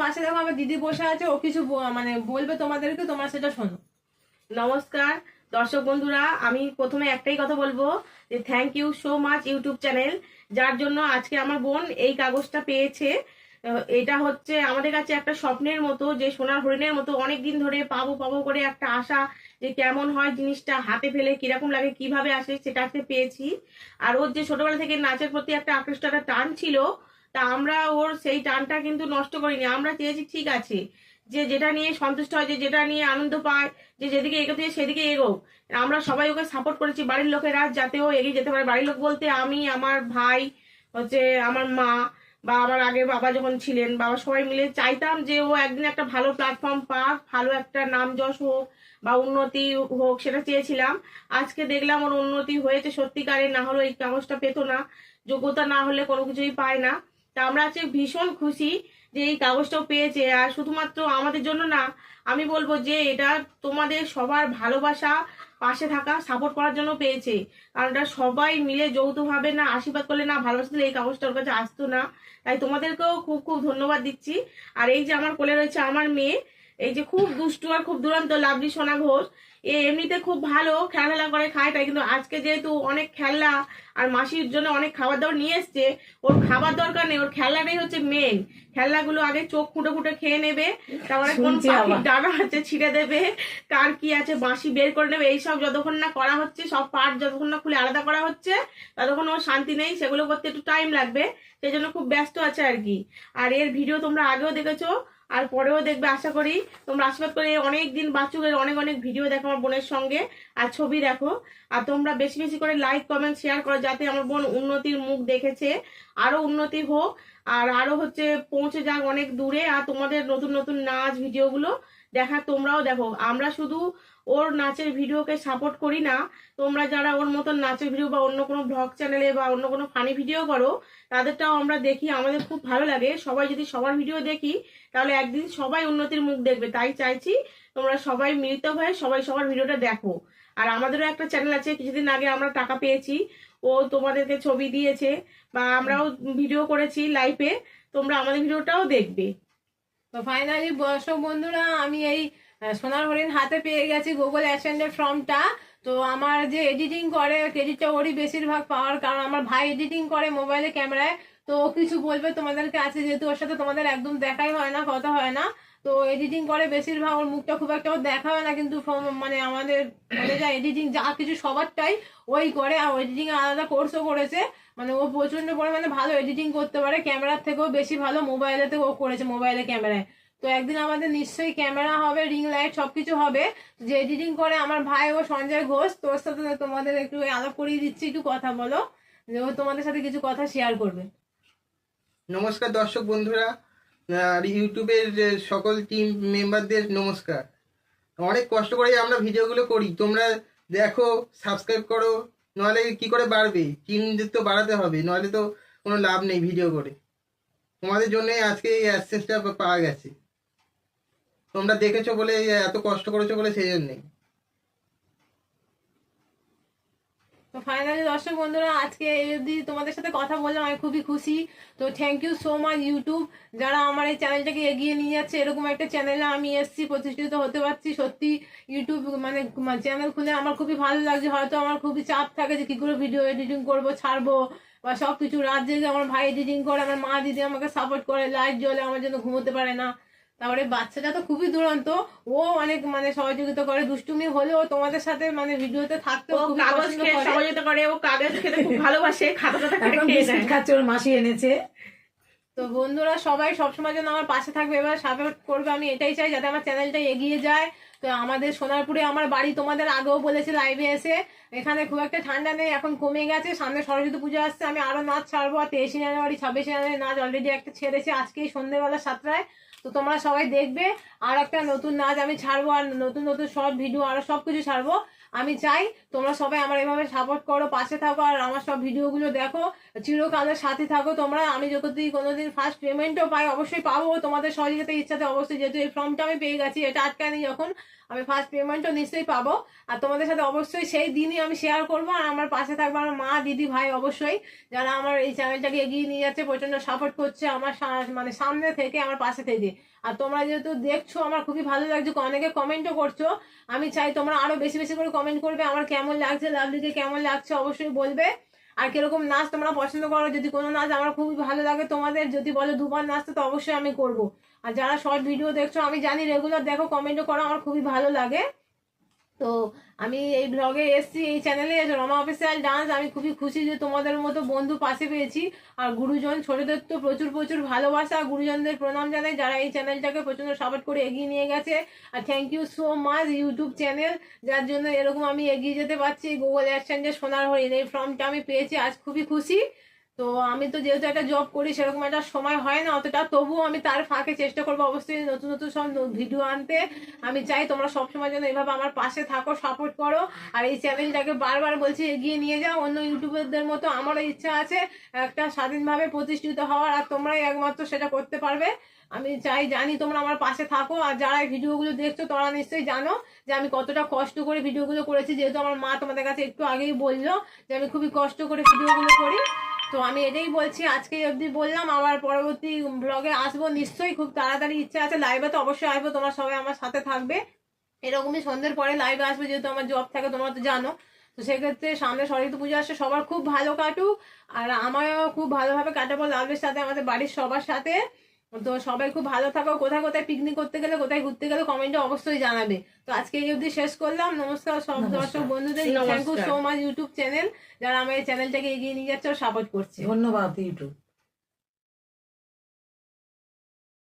পাশে দেখো আমার দিদি বসে আছে, ও কিছু মানে বলবে তোমাদেরকে, তোমরা সেটা শোনো। নমস্কার দর্শক বন্ধুরা, আমি প্রথমে একটাই কথা বলবো যে thank you so much YouTube channel, যার জন্য আজকে আমার বোন এই কাগজটা পেয়েছে। এটা হচ্ছে আমাদের কাছে একটা স্বপ্নের মতো, যে সোনার হরিণের মতো অনেক দিন ধরে পাবো পাবো করে একটা আশা, যে কেমন হয় জিনিসটা, হাতে ফেলে কিরকম লাগে, কিভাবে আসে, সেটা আজকে পেয়েছি। আর ওর যে ছোটবেলা থেকে নাচের প্রতি একটা আকৃষ্ট, একটা টান ছিল, তা আমরা ওর সেই টানটা কিন্তু নষ্ট করিনি। আমরা চেয়েছি ঠিক আছে, যে যেটা নিয়ে সন্তুষ্ট হয়, যে যেটা নিয়ে আনন্দ পায়, যে যেদিকে এগোতে সেদিকে এগোক। আমরা সবাই ওকে সাপোর্ট করেছি, বাড়ির লোকেরা, যাতে ও এগিয়ে যেতে পারে। বাড়ির লোক বলতে আমি, আমার ভাই, হচ্ছে আমার মা, বা আমার আগে বাবা যখন ছিলেন, বাবা সবাই মিলে চাইতাম যে ও একদিন একটা ভালো প্ল্যাটফর্ম পাক, ভালো একটা নাম যশ হোক বা উন্নতি হোক, সেটা চেয়েছিলাম। আজকে দেখলাম ওর উন্নতি হয়েছে সত্যিকারে, না হলে এই কাগজটা পেতো না। যোগ্যতা না হলে কোনো কিছুই পায় না। তা আমরা আজকে ভীষণ খুশি যে এই কাগজটাও পেয়েছে। আর শুধুমাত্র আমাদের জন্য না, আমি বলবো যে এটা তোমাদের সবার ভালোবাসা, পাশে থাকা, সাপোর্ট করার জন্য পেয়েছে। কারণ এটা সবাই মিলে যৌথভাবে না আশীর্বাদ করলে, না ভালোবাসা দিলে এই কাগজটা ওর কাছে আসতো না। তাই তোমাদেরকেও খুব খুব ধন্যবাদ দিচ্ছি। আর এই যে আমার কোলে রয়েছে আমার মেয়ে, এই যে খুব দুষ্টু আর খুব দুরন্ত লাভলি সোনা ঘোষ, এ এমনিতে খুব ভালো খেলাধুলা করে, খায় তাই, কিন্তু আজকে যেহেতু অনেক খেলনা আর মাসির জন্য অনেক খাবার দাবার নিয়ে এসছে, ওর খাবার দরকার নেই, ওর খেলনাটাই হচ্ছে মেন। খেলনাগুলো আগে চোখ ফুটে ফুটে খেয়ে নেবে, তারপরে কোন পাখির ডানা আছে ছিঁড়ে দেবে, কার কি আছে বাঁশি বের করে নেবে। এইসব যতক্ষণ না করা হচ্ছে, সব পার্ট যতক্ষণ না খুলে আলাদা করা হচ্ছে, ততক্ষণ ওর শান্তি নেই। সেগুলো করতে একটু টাইম লাগবে, সেই জন্য খুব ব্যস্ত আছে আর কি। আর এর ভিডিও তোমরা আগেও দেখেছো, আর পরেও দেখবে আশা করি। তোমরা আশীর্বাদ করে অনেক দিন বাঁচুক, এর অনেক অনেক ভিডিও দেখো আমার বোনের সঙ্গে, আর ছবি দেখো। আর তোমরা বেশি বেশি করে লাইক কমেন্ট শেয়ার করো, যাতে আমার বোন উন্নতির মুখ দেখেছে, আরো উন্নতি হোক, আর আরো হচ্ছে পৌঁছে যাক অনেক দূরে। আর তোমাদের নতুন নতুন নাচ ভিডিওগুলো দেখা, তোমরাও দেখো। আমরা শুধু ওর নাচের ভিডিওকে সাপোর্ট করি না, তোমরা যারা ওর মতন নাচের ভিডিও বা অন্য কোনো ব্লগ চ্যানেলে বা অন্য কোনো ফানি ভিডিও করো, তাদেরটাও আমরা দেখি, আমাদের খুব ভালো লাগে। সবাই যদি সবার ভিডিও দেখি, তাহলে একদিন সবাই উন্নতির মুখ দেখবে। তাই চাইছি তোমরা সবাই মিলিত হয়ে সবাই সবার ভিডিওটা দেখো। আর আমাদেরও একটা চ্যানেল আছে, কিছুদিন আগে আমরা টাকা পেয়েছি, ও তোমাদেরকে ছবি দিয়েছে, বা আমরাও ভিডিও করেছি লাইভে, তোমরা আমাদের ভিডিওটাও দেখবে। তো ফাইনালি দর্শক বন্ধুরা, আমি এই সোনার হরিণ হাতে পেয়ে গেছি গুগল অ্যাডসেন্সের ফর্মটা। তো আমার যে এডিটিং করে, ক্রেডিটটা ওরই বেশিরভাগ পাওয়ার, কারণ আমার ভাই এডিটিং করে মোবাইলে ক্যামেরায়। তো ও কিছু বলবে তোমাদেরকে আছে, যেহেতু ওর সাথে তোমাদের একদম দেখাই হয় না, কথা হয় না। তো এডিটিং করে বেশিরভাগ, ওর মুখটা খুব একটা ওর দেখা হয় না, কিন্তু মানে আমাদের মানে যা এডিটিং যা কিছু সবারটাই ওই করে। আর এডিটিং আলাদা কোর্সও করেছে, মানে ও প্রচন্ড পরিমাণে ভালো এডিটিং করতে পারে, ক্যামেরার থেকেও বেশি ভালো মোবাইলে থেকেও করেছে, মোবাইলে ক্যামেরায়। তো একদিন আমাদের নিশ্চয়ই ক্যামেরা হবে, রিং লাইট সবকিছু হবে। যে এডিটিং করে আমার ভাই, ও সঞ্জয় ঘোষ, তোর সাথে তোমাদের একটু আলাপ করিয়ে দিচ্ছি, একটু কথা বলো, যে ও তোমাদের সাথে কিছু কথা শেয়ার করবে। নমস্কার দর্শক বন্ধুরা, আর ইউটিউবের সকল টিম মেম্বারদের নমস্কার। অনেক কষ্ট করে আমরা ভিডিওগুলো করি, তোমরা দেখো, সাবস্ক্রাইব করো, নাহলে কি করে বাড়বে? টিমদের তো বাড়াতে হবে, নাহলে তো কোনো লাভ নেই ভিডিও করে। তোমাদের জন্যই আজকে এই অ্যাক্সেসটা পাওয়া গেছে, তোমরা দেখেছো বলে, এত কষ্ট করেছো বলে, সেই জন্যই। তো ফাইনালি দর্শক বন্ধুরা, আজকে এই অবধি তোমাদের সাথে কথা বললাম, আমি খুবই খুশি। তো thank you so much YouTube, যারা আমার এই চ্যানেলটাকে এগিয়ে নিয়ে যাচ্ছে। এরকম একটা চ্যানেলে আমি এসেছি, প্রতিষ্ঠিত হতে পারছি। সত্যি ইউটিউব মানে চ্যানেল খুলে আমার খুবই ভালো লাগছে। হয়তো আমার খুবই চাপ থাকে যে কি করে ভিডিও এডিটিং করবো, ছাড়বো, বা সবকিছু রাত জেগে আমার ভাই এডিটিং করে, আমার মা দিদি আমাকে সাপোর্ট করে, লাইট জ্বলে, আমার জন্য ঘুমোতে পারে না। তারপরে বাচ্চাটা তো খুবই দুরন্ত, ও অনেক মানে সহযোগিতা করে, দুষ্টুমি হলেও তোমাদের সাথে মানে ভিডিওতে থাকতে খুব কাগজ খেয়ে সহযোগিতা করে, ও কাগজ খেতে খুব ভালোবাসে, খাতা খাতা খেয়ে খাচ্ছে, ওর মাসি এনেছে। তো বন্ধুরা সবাই সবসময় যেন আমার পাশে থাকবে, এবার সাপোর্ট করবে, আমি এটাই চাই, যাতে আমার চ্যানেলটা এগিয়ে যায়। তো আমাদের সোনারপুরে আমার বাড়ি, তোমাদের আগেও বলেছে লাইভে এসে, এখানে খুব একটা ঠান্ডা নেই, এখন কমে গেছে। সামনে সরস্বতী পুজো আসছে, আমি আরো নাচ ছাড়বো। আর 23 জানুয়ারি 26 জানুয়ারি নাচ অলরেডি একটা ছেড়েছে আজকেই সন্ধ্যেবেলা 7টায়। তো তোমরা সবাই দেখবে, আর একটা নতুন নাচ আমি ছাড়বো, আর নতুন নতুন শর্ট ভিডিও আরো সবকিছু ছাড়বো। আমি চাই তোমরা সবাই আমার এভাবে সাপোর্ট করো, পাশে থাকো, আর আমার সব ভিডিওগুলো দেখো, চিরকালের সাথে থাকো তোমরা। আমি যদি কোনোদিন ফার্স্ট পেমেন্টও পাই, অবশ্যই পাবো তোমাদের সহযোগিতার ইচ্ছাতে অবশ্যই, যেহেতু এই ফর্মটা আমি পেয়ে গেছি, এটা আটকায়নি যখন, আমি ফার্স্ট পেমেন্টও নিশ্চয়ই পাবো। আর তোমাদের সাথে অবশ্যই সেই দিনই আমি শেয়ার করবো। আর আমার পাশে থাকবে আমার মা, দিদি, ভাই অবশ্যই, যারা আমার এই চ্যানেলটাকে এগিয়ে নিয়ে যাচ্ছে, প্রচন্ড সাপোর্ট করছে আমার মানে সামনে থেকে, আমার পাশে থেকে। আর তোমরা যেহেতু দেখছো, আমার খুবই ভালো লাগছে, অনেকে কমেন্টও করছো। আমি চাই তোমরা আরো বেশি বেশি করে কমেন্ট করবে, আমার কেমন লাগছে, লাভলিকে কেমন লাগছে অবশ্যই বলবে। আর কিরকম নাচ তোমরা পছন্দ করো, যদি কোনো নাচ আমার খুবই ভালো লাগে তোমাদের, যদি বলো দুবার নাচতে, তো অবশ্যই আমি করব। আর যারা শর্ট ভিডিও দেখছো, আমি জানি রেগুলার দেখো, কমেন্টও করো, আমার খুবই ভালো লাগে। তো আমি এই ব্লগে এসছি, এই চ্যানেলে রমা অফিসিয়াল ডান্স। আমি খুবই খুশি যে তোমাদের মতো বন্ধু পাশে পেয়েছি। আর গুরুজন ছোটদের তো প্রচুর প্রচুর ভালোবাসা, গুরুজনদের প্রণাম জানাই যারা এই চ্যানেলটাকে প্রচন্ড সাপোর্ট করে এগিয়ে নিয়ে গেছে। আর thank you so much YouTube channel, যার জন্য এরকম আমি এগিয়ে যেতে পারছি। গুগল অ্যাডসেন্সে সোনার হরিণ এই ফর্মটা আমি পেয়েছি, আজ খুবই খুশি। তো আমি তো যেহেতু একটা জব করি, সেরকম একটা সময় হয় না অতটা, তবুও আমি তার ফাঁকে চেষ্টা করবো অবশ্যই নতুন নতুন সব ভিডিও আনতে। আমি চাই তোমরা সবসময় যেন এভাবে আমার পাশে থাকো, সাপোর্ট করো। আর এই চ্যানেলটাকে বারবার বলছি এগিয়ে নিয়ে যাও। অন্য ইউটিউবারদের মতো আমারও ইচ্ছা আছে একটা স্বাধীনভাবে প্রতিষ্ঠিত হওয়ার, আর তোমরাই একমাত্র সেটা করতে পারবে। আমি চাই, জানি তোমরা আমার পাশে থাকো। আর যারা এই ভিডিওগুলো দেখছো, তোমরা নিশ্চয়ই জানো যে আমি কতটা কষ্ট করে ভিডিওগুলো করেছি। যেহেতু আমার মা তোমাদের কাছে একটু আগেই বললো যে আমি খুবই কষ্ট করে ভিডিওগুলো করি। তো আমি এটাই বলছি, আজকে অবধি বললাম, আবার পরবর্তী ব্লগে আসবো নিশ্চয়ই, খুব তাড়াতাড়ি ইচ্ছা আছে। লাইভে তো অবশ্যই আসবো, তোমরা সবাই আমার সাথে থাকবে। এরকমই সন্ধ্যের পরে লাইভে আসবে, যেহেতু আমার জব থাকে, তোমরা তো জানো। তো সেক্ষেত্রে সামনে সরস্বতী পুজো আসছে, সবার খুব ভালো কাটুক, আর আমারও খুব ভালোভাবে কাটাবো লাভের সাথে, আমাদের বাড়ির সবার সাথে। তো সবাই খুব ভালো থাকো। কোথায় কোথায় পিকনিক করতে গেলে, কোথায় ঘুরতে গেলে কমেন্টে অবশ্যই জানাবে। তো আজকে এই অবধি শেষ করলাম। নমস্কার সব দর্শক বন্ধুদের। Thank you so much YouTube channel, যারা আমার এই চ্যানেলটাকে এগিয়ে নিয়ে যাচ্ছে ও সাপোর্ট করছে। ধন্যবাদ ইউটিউব।